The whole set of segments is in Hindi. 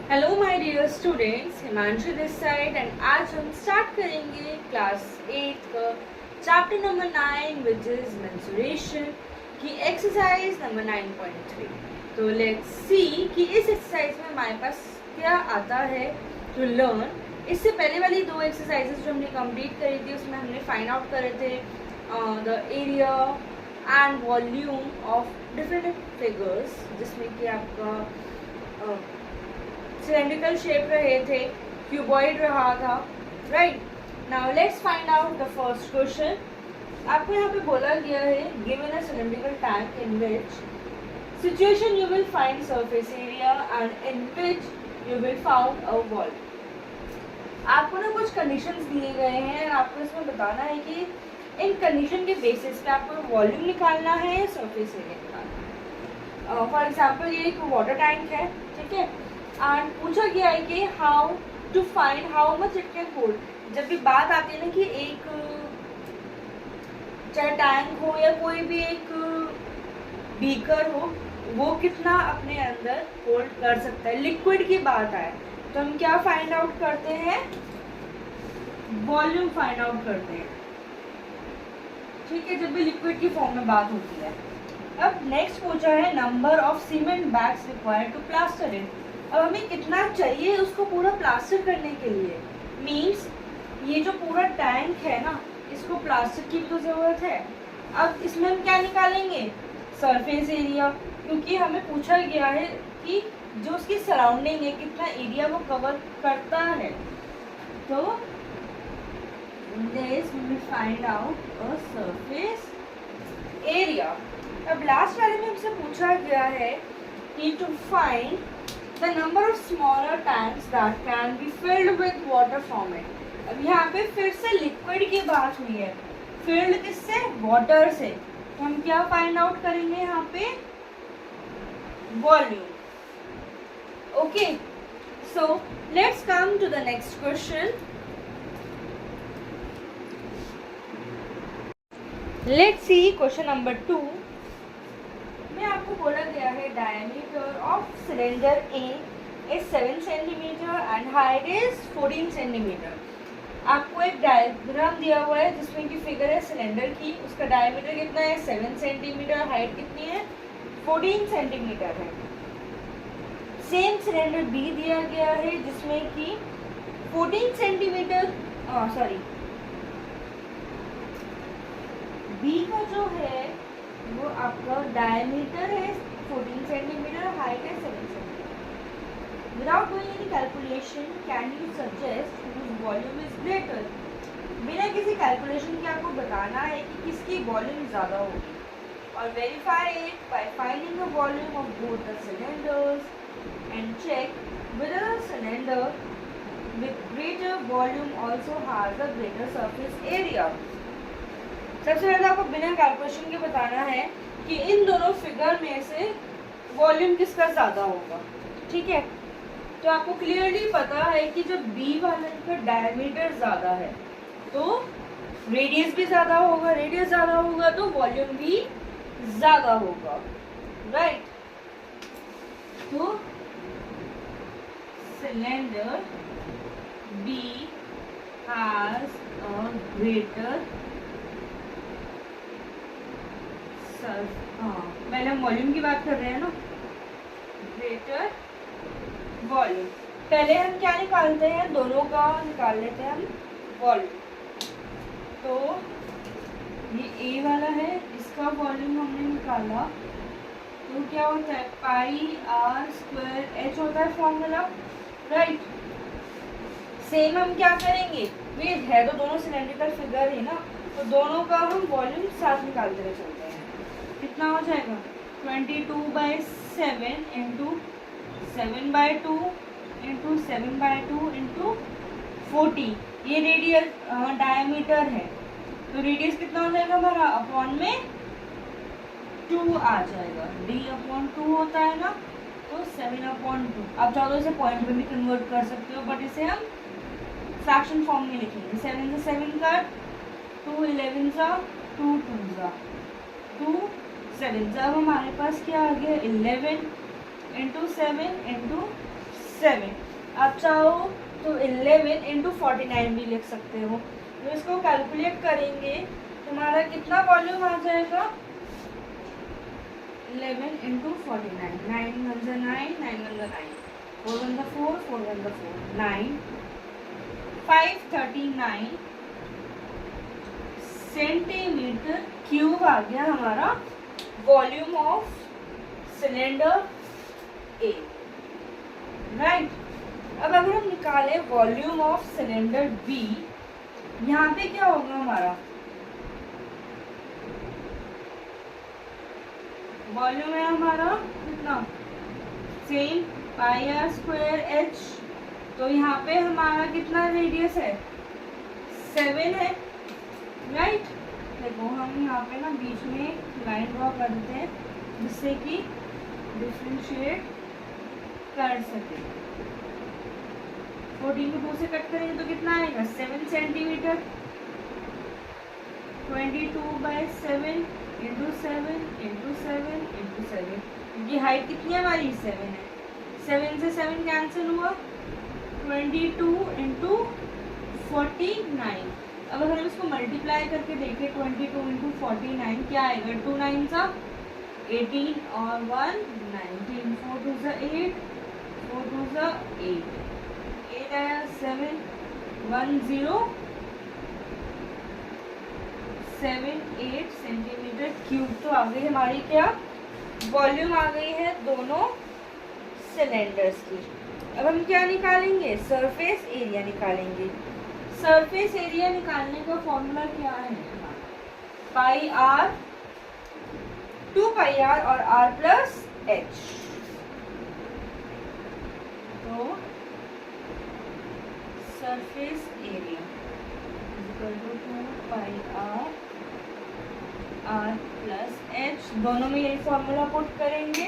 Hello my dear students, Himanshu this side and आज हम स्टार्ट करेंगे क्लास 8 का chapter number 9 which is mensuration की एक्सरसाइज नंबर 9.3। तो लेट्स सी कि इस एक्सरसाइज में हमारे पास क्या आता है टू लर्न। इससे पहले वाली दो एक्सरसाइजेस जो हमने कंप्लीट करी थी उसमें हमने फाइंड आउट करे थे the area and volume of different figures, जिसमें कि आपका सिलेंड्रिकल शेप रहे थे, क्यूबॉइड रहा था, right. Now let's find out the first question. आपको यहाँ पे बोला गया है given a cylindrical tank in which situation you will find surface area and in which you will found a wall. आपको ना कुछ कंडीशंस दिए गए हैं, आपको इसमें बताना है कि इन कंडीशन के बेसिस पे आपको वॉल्यूम निकालना है या सरफेस एरिया निकालना है। फॉर एग्जाम्पल ये एक वाटर टैंक है, ठीक है, एंड पूछा गया है कि how to find how much it can hold. जब भी बात आती है ना कि एक चाहे टैंक हो या कोई भी एक बीकर हो, वो कितना अपने अंदर होल्ड कर सकता है, लिक्विड की बात आए तो हम क्या फाइंड आउट करते हैं, वॉल्यूम फाइंड आउट करते हैं, ठीक है, जब भी लिक्विड की फॉर्म में बात होती है। अब नेक्स्ट पूछा है number of cement bags required to plaster it. अब हमें कितना चाहिए उसको पूरा प्लास्टर करने के लिए, मीन्स ये जो पूरा टैंक है ना, इसको प्लास्टर की भी तो ज़रूरत है। अब इसमें हम क्या निकालेंगे, सरफेस एरिया, क्योंकि हमें पूछा गया है कि जो उसकी सराउंडिंग है कितना एरिया वो कवर करता है। तो this we will find out a surface area. अब लास्ट वाले में हमसे पूछा गया है कि to find the number of smaller tanks that can be filled with water from it। अब यहाँ पे फिर से लिक्विड की बात हुई है, फिल्ड किससे, वाटर से, तो हम क्या फाइंड आउट करेंगे यहाँ पे, volume. Okay, so let's come to the next question. Let's see question number 2 में आपको बोला गया है diameter of cylinder A is 7 centimetre and height is 14 centimetre. आपको एक डायग्राम दिया हुआ है जिसमें की फिगर है सिलेंडर की, उसका डायमीटर कितना है 7 सेंटीमीटर, हाइट कितनी है 14 सेंटीमीटर है। सेम सिलेंडर बी दिया गया है जिसमें कि 14 सेंटीमीटर बी का जो है वो आपका डायमीटर है 14 सेंटीमीटर, हाइट है 7 centimetre. Without doing any calculation can you suggest whose volume is greater. बिना किसी कैलकुलेशन के आपको बताना है कि किसकी वॉल्यूम ज़्यादा होगी, और verify it by finding the volume of both the cylinders and check whether the cylinder with greater volume also has a greater surface area। सबसे पहले आपको बिना कैलकुलेशन के बताना है कि इन दोनों फिगर में से वॉल्यूम किसका ज़्यादा होगा, ठीक है। तो आपको क्लियरली पता है कि जब बी वाले का डायमीटर ज़्यादा है तो रेडियस भी ज़्यादा होगा, रेडियस ज़्यादा होगा तो वॉल्यूम भी ज़्यादा होगा, राइट। तो cylinder B has a greater, पहले हम वॉल्यूम की बात कर रहे हैं ना, ग्रेटर वॉल्यूम। पहले हम क्या निकालते हैं, दोनों का निकाल लेते हैं हम वॉल्यूम। तो ये ए वाला है, इसका वॉल्यूम हमने निकाला तो क्या होता है पाई आर स्क्वायर एच होता है फॉर्मूला, राइट। सेम हम क्या करेंगे, ये है तो दोनों सिलेंड्रिकल फिगर है ना, तो दोनों का हम वॉल्यूम साथ निकालते हुए चलते हैं। कितना हो जाएगा 22/7 इंटू 7/2 इंटू 7/2 इंटू 40। ये रेडियस डायमीटर है, तो रेडियस कितना हो जाएगा हमारा, अपॉन में 2 आ जाएगा, d/2 होता है ना, तो 7/2। आप चाहो तो इसे पॉइंट में भी कन्वर्ट कर सकते हो, बट इसे हम फ्रैक्शन फॉर्म में लिखेंगे। 7 से 7 कर, 2 11 सा 2 2 सा 2 7। जब हमारे पास क्या आ गया 11 इंटू 7 इंटू 7। आप चाहो तो 11 इंटू 49 भी लिख सकते हो। तो इसको कैलकुलेट करेंगे, तुम्हारा कितना वॉल्यूम आ जाएगा? 11 इंटू 49, 9 1 9, 9 1 9, 4 1 4, 4 1 4, 9, 539 सेंटीमीटर क्यूब आ गया हमारा volume of cylinder A, right. अब अगर हम निकाले वॉल्यूम ऑफ सिलेंडर बी, यहाँ पे क्या होगा हमारा? वॉल्यूम है हमारा कितना? Same pi r square h. तो यहाँ पे हमारा कितना रेडियस है? 7 है, राइट। देखो हम यहाँ पे ना बीच में एक लाइन ड्रॉ कर देते हैं जिससे कि डिफरेंशिएट कर सके। 14 को 2 से कट करेंगे तो कितना आएगा? 7 सेंटीमीटर। 22/7 इंटू 7 इंटू 7 इंटू 7, क्योंकि हाइट कितनी है हमारी? 7 है। 7 से 7 कैंसिल हुआ, 22 इंटू 49। अब अगर हम इसको मल्टीप्लाई करके देखें 22 इंटू 49 क्या आएगा? 2 9 सा 18 और 1 19, 4 2 सा 8, 4 2 सा 8, 8 आया 7 1 0 7 8 सेंटीमीटर क्यूब। तो आ गई हमारी क्या? वॉल्यूम आ गई है दोनों सिलेंडर्स की। अब हम क्या निकालेंगे? सरफेस एरिया निकालेंगे। सरफेस एरिया निकालने का फॉर्मूला क्या है? पाई आर, 2 पाई आर और आर प्लस एच। तो surface area equal to 2 pi r r plus h. दोनों में यही फॉर्मूला पुट करेंगे।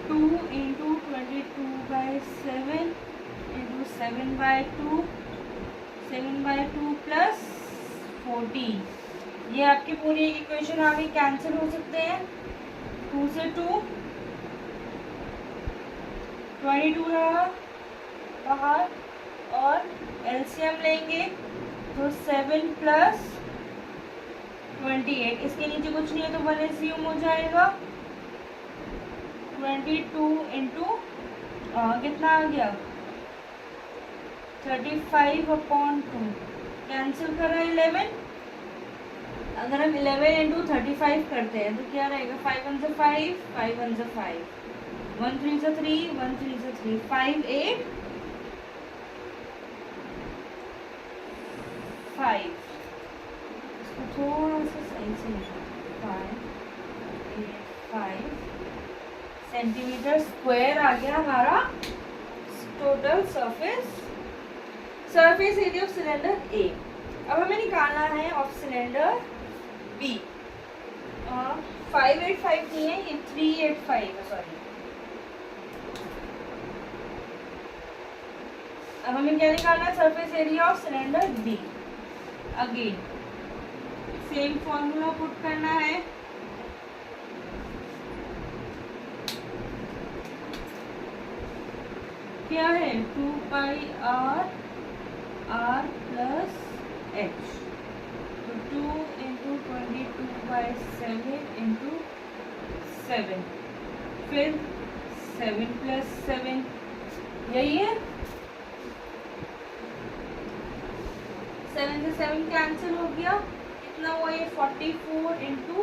2 इंटू 22/7 इंटू 7/2, 7/2 प्लस 14। ये आपकी पूरी इक्वेशन आगे कैंसिल हो सकते हैं। 2 से 2 22 रहा बाहर, और एलसीएम लेंगे तो 7 प्लस 28। इसके नीचे कुछ नहीं है तो 1 एसयूम हो जाएगा। 22 इंटू कितना आ गया? 35/2 कैंसिल करा 11। अगर हम 11 इंटू 35 करते हैं तो क्या रहेगा? 5 1 से 5, 5 1 से 5, 1 3 से 3, 1 3 से 3, 5 8 5। इसको थोड़ा सा सही से 5 8 5 सेंटीमीटर स्क्वायर आ गया हमारा total surface area of cylinder A. अब हमें निकालना है ऑफ सिलेंडर बी। 585 नहीं है, ये 385 है, सॉरी। अब हमें क्या निकालना है? Surface area of cylinder B. Again same formula put करना है। क्या है? 2 pi r r plus h. तो 2 इंटू 22/7 इंटू 7, फिर 7 प्लस 7, यही है। 7 से 7 कैंसिल हो गया, कितना हुआ? ये 44 इंटू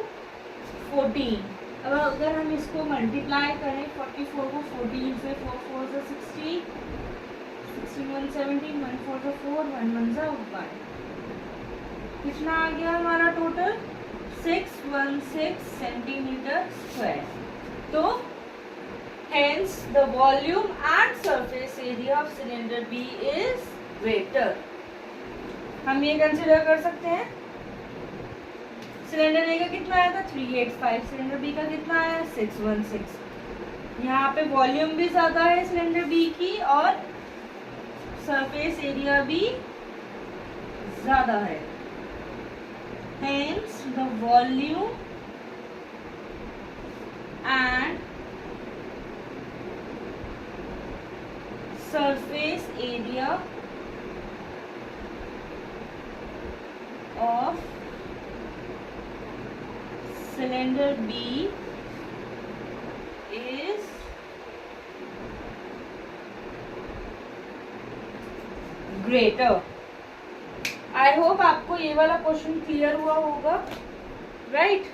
14। अब अगर हम इसको मल्टीप्लाई करें 44 को 14 से, 4 4 से 16, 16 1 17, 1 4 से 4, 1 1 से 1, कितना आ गया हमारा टोटल? 616 centimetre square. तो hence the volume and surface area of cylinder B is greater। हम ये कंसिडर कर सकते हैं। सिलेंडर ए का कितना आया था? 385। सिलेंडर बी का कितना आया? 616। यहाँ पे वॉल्यूम भी ज्यादा है सिलेंडर बी की और सरफेस एरिया भी ज्यादा है। Hence the volume and surface area of cylinder B is greater. I hope आपको ये वाला क्वेश्चन क्लियर हुआ होगा, राइट?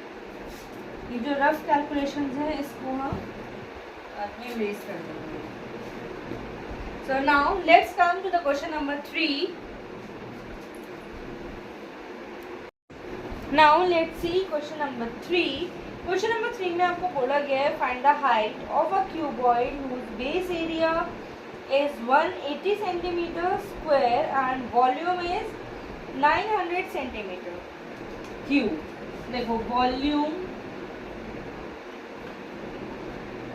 ये जो रफ कैलकुलेशंस है इसको हम बाद में रेज कर देंगे. So now let's come to the question number 3. Now let's see question number 3. Question number 3 में आपको बोला गया है find the height of a cuboid whose base area is 180 centimeter square and volume is 900 centimeter cube. देखो वॉल्यूम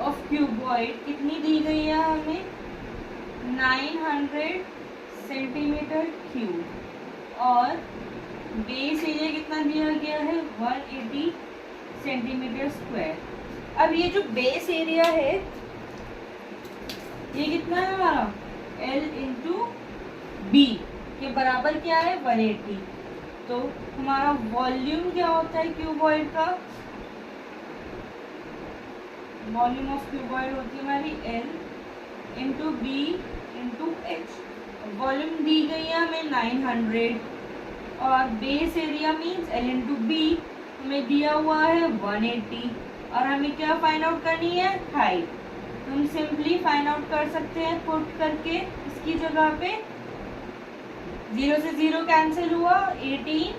ऑफ क्यूबॉइड कितनी दी गई है हमें, 900 सेंटीमीटर क्यूब, और बेस एरिया कितना दिया गया है, 180 सेंटीमीटर स्क्वायर. अब ये जो बेस एरिया है ये कितना है हमारा, L इंटू बी के बराबर क्या है, 180. तो हमारा वॉल्यूम क्या होता है क्यूबॉइड का, वॉल्यूम ऑफ क्यूबॉइड होती है हमारी L into B into H. Volume दी गई है हमें 900 और base area means L into B हमें दिया हुआ है 180, और हमें क्या फाइंड आउट करनी है, हाइट. हम सिंपली फाइंड आउट कर सकते हैं पुट करके इसकी जगह पे. 0 से 0 कैंसिल हुआ, 18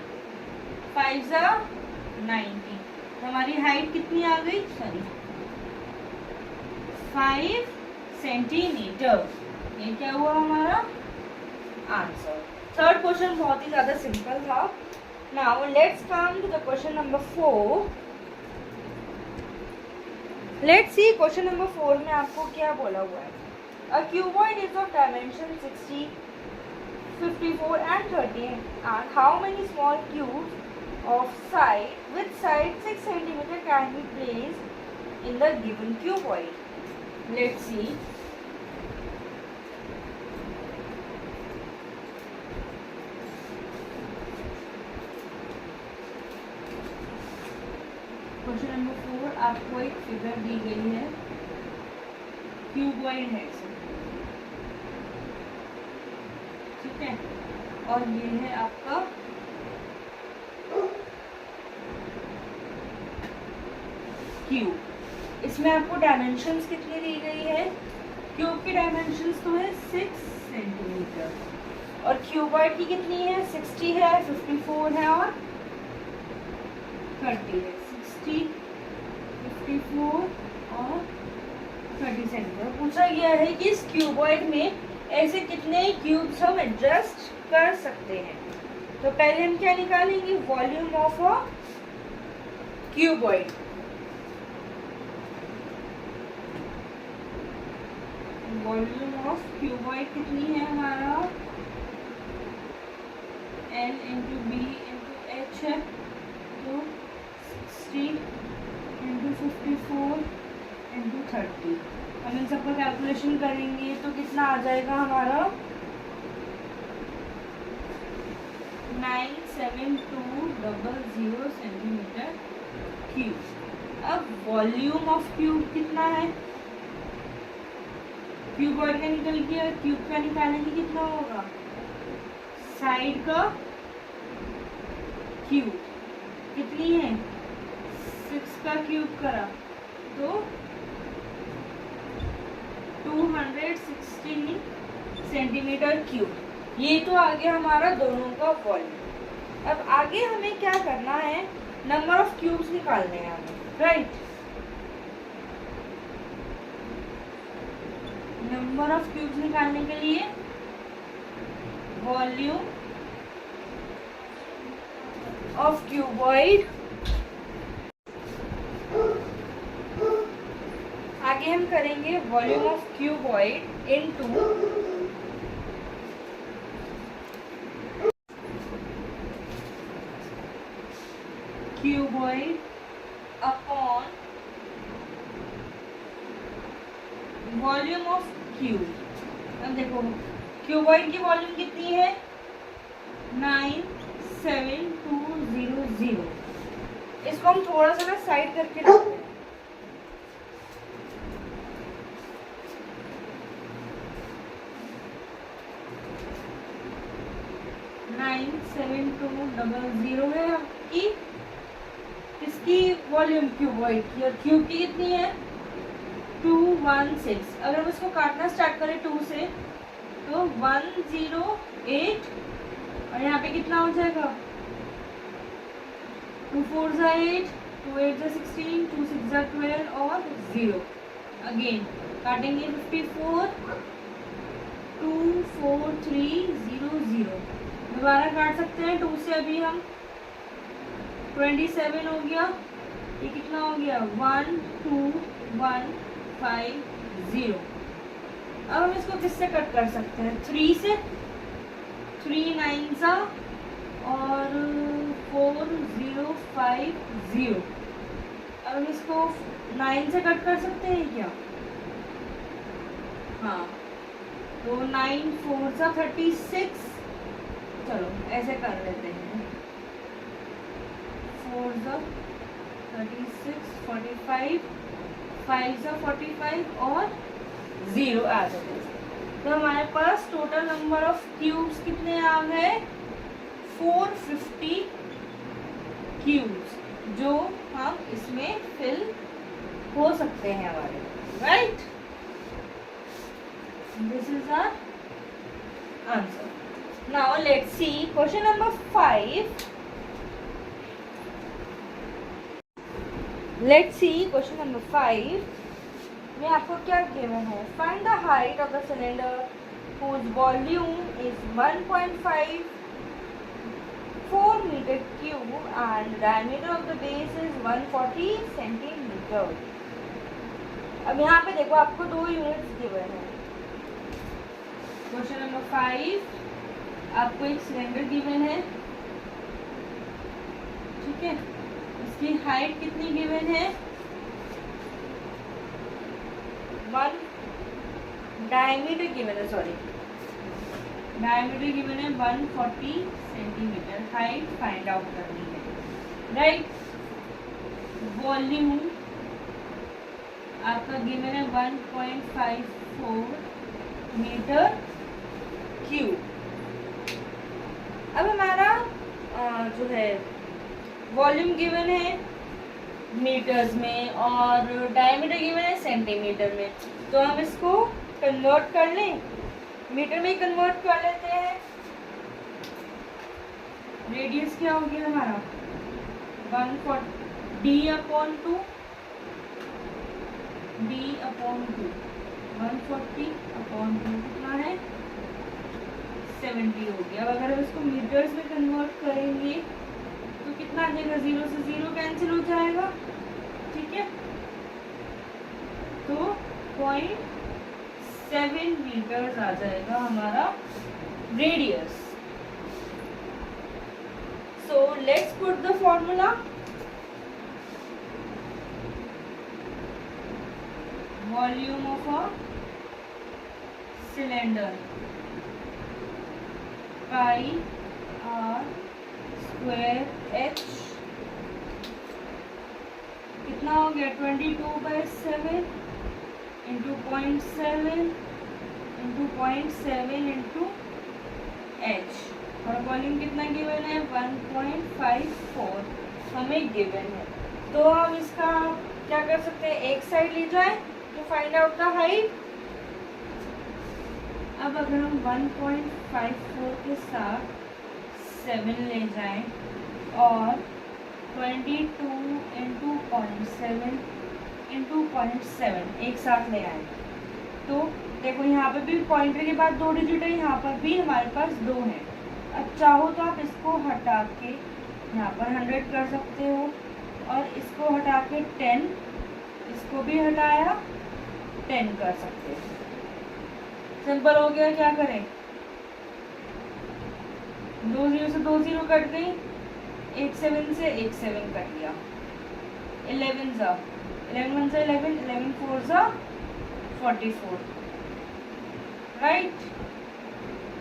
5 जा 90. हमारी हाइट कितनी आ गई, सॉरी 5 सेंटीमीटर. ये क्या हुआ हमारा आंसर. थर्ड क्वेश्चन बहुत ही ज्यादा सिंपल था. Now let's come to the question number 4. Let's see question number 4 में आपको क्या बोला हुआ है. A cuboid is of dimension 60, 54 and 30 and how many small cubes of side with side 6 centimetre can be placed in the given cuboid. Let's see. Question number 4 आपको एक फिगर दी गई है, क्यूबॉइड है ठीक है, और ये है आपका क्यूब. इसमें आपको डायमेंशंस कितनी दी गई है, क्यूब की डायमेंशंस तो है 6 सेंटीमीटर, और क्यूबॉइड की कितनी है, 60 है, 54 है और 30 है. 54 और 30 सेंटीमीटर. पूछा गया है कि इस क्यूबॉइड में ऐसे कितने क्यूब्स हम एडजस्ट कर सकते हैं. तो पहले हम क्या निकालेंगे, volume of a cuboid. Volume of cuboid कितनी है हमारा, L into B into H है, तो 60 इंटू 54 इंटू 30. हम इन सबका कैलकुलेशन करेंगे तो कितना आ जाएगा हमारा, 97200 सेंटीमीटर क्यूब. अब वॉल्यूम ऑफ क्यूब कितना है, क्यूबॉइड का निकल गया, क्यूब का निकालेंगे कितना होगा, साइड का क्यूब कितनी है, 6 का क्यूब करा तो 216 सेंटीमीटर क्यूब. ये तो आ गया हमारा दोनों का वॉल्यूम. अब आगे हमें क्या करना है, नंबर ऑफ क्यूब्स निकालने हैं हमें, राइट. नंबर ऑफ क्यूब्स निकालने के लिए वॉल्यूम ऑफ क्यूबॉइड, आगे हम करेंगे volume of cuboid into cuboid upon volume of cube. अब देखो क्यूबॉइड की वॉल्यूम कितनी है 97200। इसको हम थोड़ा सा ना साइड करके रखते हैं। Nine seven two double zero है आपकी इसकी वॉल्यूम क्यूबॉइड की, और क्यूब की कितनी है 216। अगर हम इसको काटना स्टार्ट करें 2 से तो 108, और यहाँ पे कितना हो जाएगा 2 4 8, 2 8 16, 2 6 12 और 0। अगेन काटेंगे 54, 2 4 3 0 0। दोबारा काट सकते हैं 2 से, अभी हम 27 हो गया, ये कितना हो गया 1 2 1 5 0। अब हम इसको किससे कट कर सकते हैं 3 से, 3 9 सा और 4 0 5 0। अब हम इसको 9 से कट कर सकते हैं क्या, हाँ, तो 9 4 सा 36। चलो ऐसे कर लेते हैं 4 सा 36 45, 5 सा 45 और 0 आ जाते हैं। तो हमारे पास टोटल नंबर ऑफ क्यूब्स कितने आ गए 450 क्यूब्स, जो हम इसमें फिल हो सकते हैं हमारे, right. This is our answer. Now let's see question number 5। Let's see question number 5 में आपको क्या गिवन है, find the height of the cylinder whose volume is 1.54 meter cube and diameter of the base is 140 centimeter। अब यहाँ पे देखो आपको 2 यूनिट्स गिवन है। क्वेश्चन नंबर 5 आपको एक सिलेंडर गिवन है, ठीक है, इसकी हाइट कितनी गिवन है 1, डायमीटर गिवन है, सॉरी डायमीटर गिवन है 140 सेंटीमीटर। हाइट फाइंड आउट करनी है, राइट। वॉल्यूम आपका गिवन है 1.54 मीटर क्यूब। अब हमारा जो है वॉल्यूम गिवन है मीटर्स में और डायमीटर गिवन है सेंटीमीटर में, तो हम इसको कन्वर्ट कर लें, मीटर में कन्वर्ट कर लेते हैं। रेडियस क्या हो गया हमारा 140 d/2 140/2 कितना है 70 हो गया। अब अगर हम इसको मीटर्स में कन्वर्ट करेंगे तो कितना आ जाएगा, 0 से 0 कैंसिल हो जाएगा, ठीक है, तो 0.7 मीटर्स आ जाएगा हमारा radius. So let's put the formula. Volume of a cylinder pi r square h कितना हो गया 22/7 इंटू 0.7 इंटू 0.7 इंटू h, और वॉल्यूम कितना गिवन है 1.54 हमें गिवन है। तो हम इसका क्या कर सकते हैं, एक साइड ले जाए to find out the height. अब अगर हम 1.54 के साथ 7 ले जाएं और 22 इंटू 0.7 इंटू 0.7 एक साथ ले आए, तो देखो यहाँ पे भी पॉइंटर के बाद 2 डिजिट है, यहाँ पर भी हमारे पास 2 है। अब चाहो तो आप इसको हटा के यहाँ पर 100 कर सकते हो, और इसको हटा के 10, इसको भी हटाया 10 कर सकते हो। सिंपल हो गया, क्या करें 2 0 से 2 0 कट गई, 1 7 से 1 7 कट गया, 11 सा 11 1 से 11, 11 4 सा 44, राइट,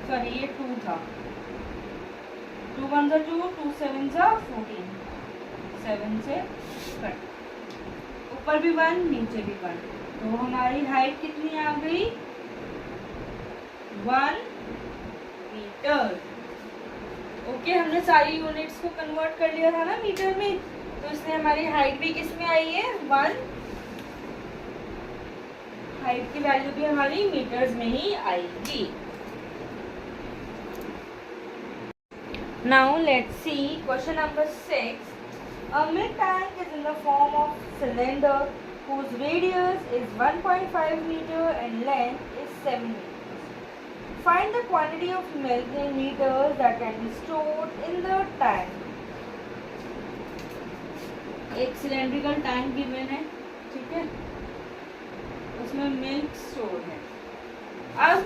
सॉरी ये 2 था, 2 1 2, 2 7 14, 7 से कट, ऊपर भी 1 नीचे भी 1, तो हमारी हाइट कितनी आ गई 1 मीटर। ओके, हमने सारी यूनिट्स को कन्वर्ट कर लिया था ना मीटर में, तो इसलिए हमारी हाइट भी किस में आई है 1, हाइट की वैल्यू भी हमारी मीटर्स में ही आएगी। Now let's see question number 6। A milk tank is in the form of cylinder whose radius is 1.5 meter and length is 7 meters. Find the quantity of milk in liters that can be stored in the tank. एक सिलेंड्रिकल टैंक गिवन है, ठीक है, उसमें मिल्क स्टोर है। अब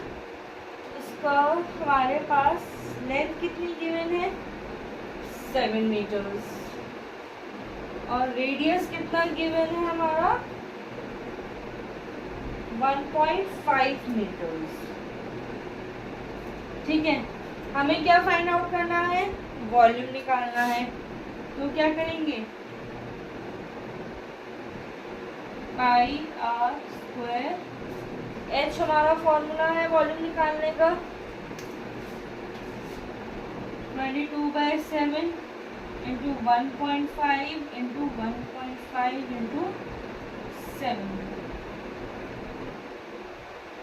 इसका हमारे पास लेंथ कितनी गिवन है 7 मीटर्स और रेडियस कितना गिवन है हमारा 1.5 मीटर्स। ठीक है, हमें क्या फाइंड आउट करना है, वॉल्यूम निकालना है। तो क्या करेंगे, पाई आर स्क्वायर, एच हमारा फॉर्मूला है वॉल्यूम निकालने का 22/7 इंटू 1.5 इंटू 1.5 इंटू 7।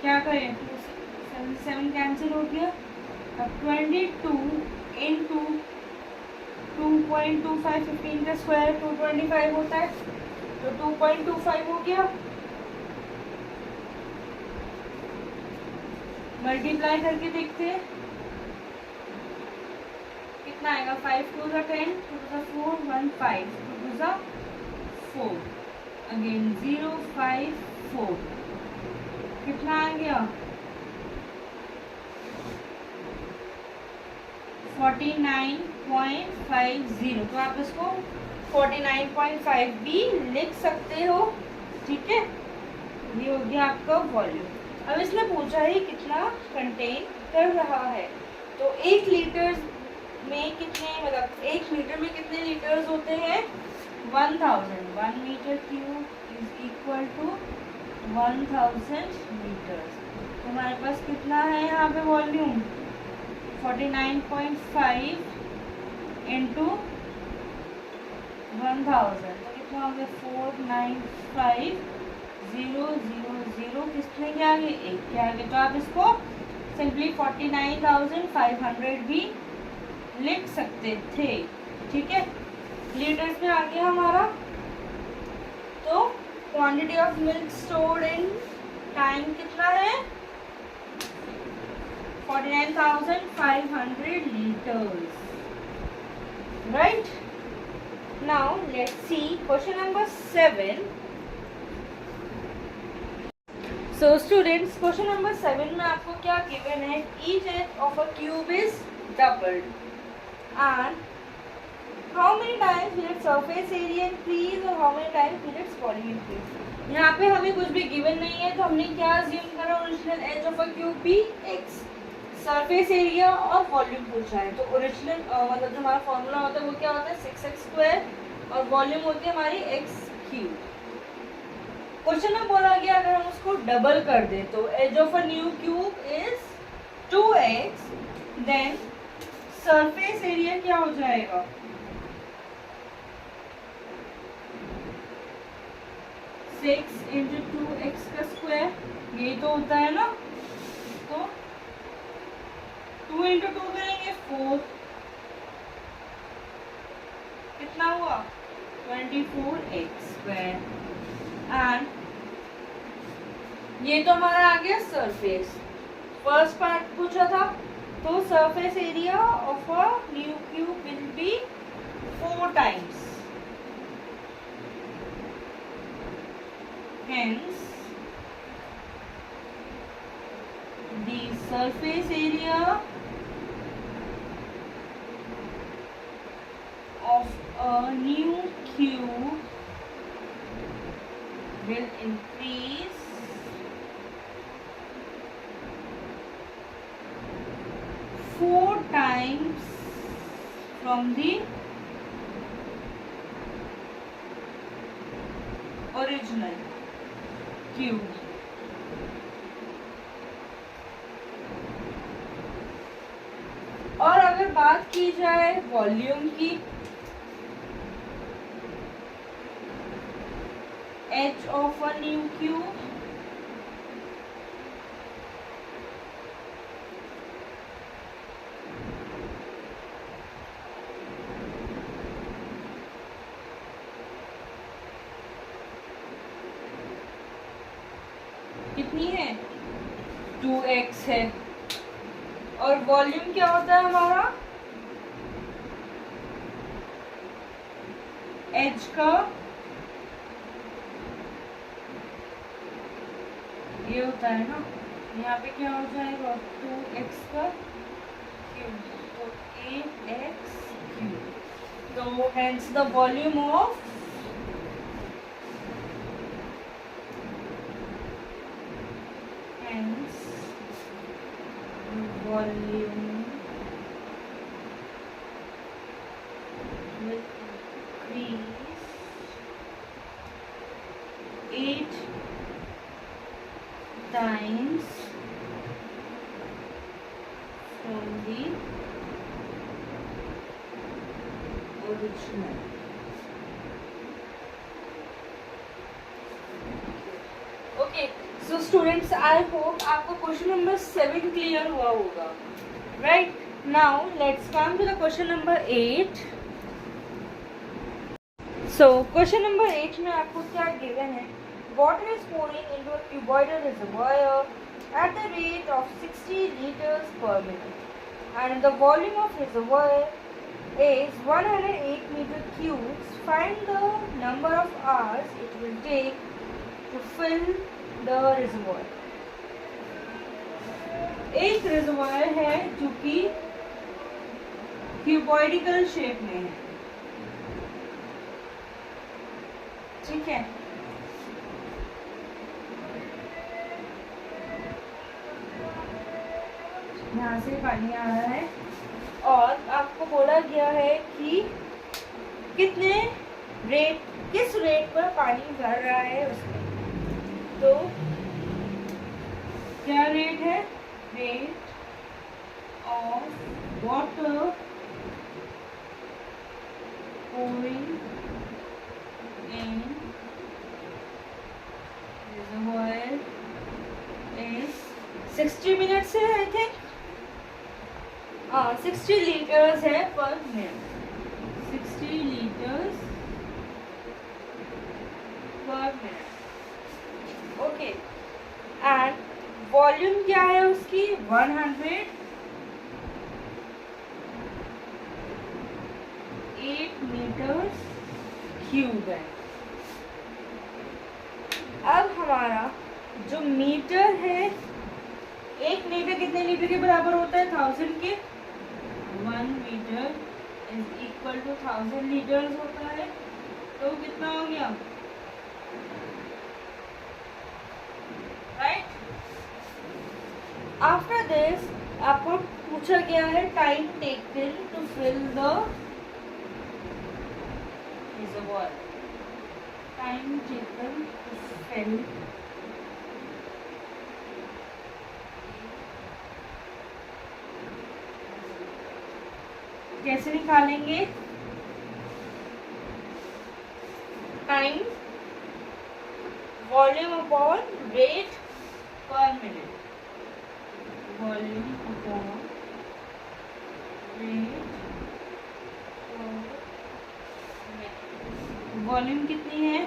क्या करें, 7 कैंसिल हो गया। अब 22 इंटू 2.25, 15 का स्क्वायर 225 होता है, तो 2.25 हो गया। मल्टीप्लाई करके देखते हैं कितना आएगा, 5 2 10, 2 4 1 5, 2 4, अगेन 0 5 4, कितना आ गया 49.50। तो आप इसको 49.5 भी लिख सकते हो, ठीक है। ये हो गया आपका वॉल्यूम। अब इसने पूछा है कितना कंटेन कर रहा है, तो 1 लीटर में कितने, मतलब 1 मीटर में कितने लीटर्स होते हैं 1000। 1 metre cube is equal to 1000 litres. तो हमारे पास कितना है यहाँ पे वॉल्यूम 49.5 इंटू 1000, तो कितना हो गया 495,000। किसमें क्या आ गया, 1 के आगे। तो आप इसको सिंपली 49,500 भी लिख सकते थे, ठीक है। लीटर्स में आ गया हमारा। तो quantity of milk stored in time कितना है 49,500 liters, right? Now let's see question number 7. So students, question number 7 में आपको क्या given है, each edge of a cube is doubled and how many times will its surface area increase और how many times will its volume increase। यहाँ पे हमें कुछ भी given नहीं है, तो हमने क्या assume करा, original edge of a cube भी x, सरफेस एरिया और वॉल्यूम पूछा है। तो ओरिजिनल मतलब जो हमारा फॉर्मूला होता है वो क्या होता है 6x² और वॉल्यूम होती है हमारी x3। क्वेश्चन में बोला गया अगर हम उसको डबल कर दें तो edge of a new cube is 2x, then surface area क्या हो जाएगा 6 इंटू 2x का स्क्वायर, यही तो होता है ना। तो 2 इंटू 2 करेंगे 4, कितना हुआ 24x²। एंड ये तो हमारा आ गया सरफेस, फर्स्ट पार्ट पूछा था, तो surface area of a new cube will be 4 times, hence the surface area of a new cube will increase times from the original Q. और अगर बात की जाए वॉल्यूम की, H of a new Q कितनी है, 2x है। और वॉल्यूम क्या होता है हमारा, H का ये होता है ना, यहाँ पे क्या हो जाएगा, 2x का क्यूब, तो 8x क्यूब। तो hence the volume of volume will increase 8 times from the original. Okay, so students, I hope आपको क्वेश्चन नंबर 7 क्लियर हुआ होगा, right? Now let's come to the question number 8. So question number 8 में आपको क्या given है, water is pouring into a cuboidal reservoir at the rate of 60 liters per minute and the volume of reservoir is 108 meter cubes. Find the number of hours it will take to fill the reservoir. एक रिजर्वायर है जो कि क्यूबॉइडिकल शेप में है, ठीक है। यहाँ से पानी आ रहा है और आपको बोला गया है कि कितने रेट, किस रेट पर पानी भर रहा है उसमें। तो क्या रेट है, rate of water pouring in reservoir is 60 minute से, आई थिंक 60 लीटर्स है पर मिनट, 60 लीटर्स पर मिनट, ओके। एंड वॉल्यूम क्या है उसकी, 108 मीटर्स क्यूब है। अब हमारा जो मीटर है, एक मीटर कितने लीटर के बराबर होता है, 1000 के, 1 metre is equal to 1000 litres होता है। तो कितना हो गया, राइट। आफ्टर दिस आपको पूछा गया है time taken to fill the reservoir, time taken to fill, कैसे निकालेंगे, time volume upon rate per minute, volume upon rate per minute. Volume कितनी है,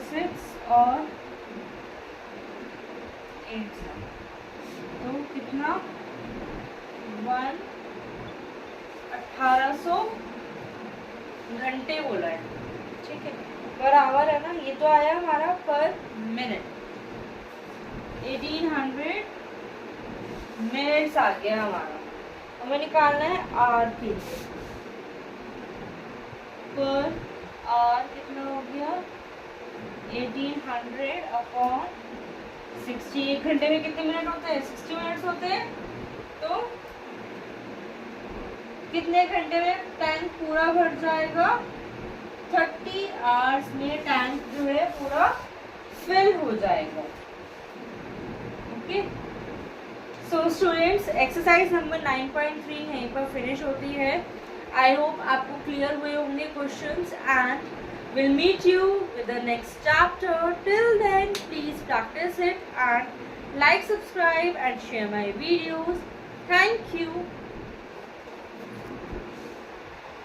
6 और 8, तो कितना, 1800 घंटे बोला है, ठीक है। पर आवर है ना, ये तो आया हमारा पर मिनट, 1800 मिनट्स आ गया हमारा। हमें निकालना है आर के लिए, पर आर कितना हो गया, 1800 अपॉन 60। 1 घंटे में कितने मिनट होते हैं? 60 मिनट्स होते हैं। तो कितने घंटे में टैंक पूरा भर जाएगा? 30 आवर्स में टैंक जो है पूरा फिल हो जाएगा। Okay, so students exercise number 9.3 यहीं पर फिनिश होती है। आई होप आपको क्लियर हुए होंगे questions and we'll meet you with the next chapter. Till then, please practice it and like, subscribe and share my videos. Thank you.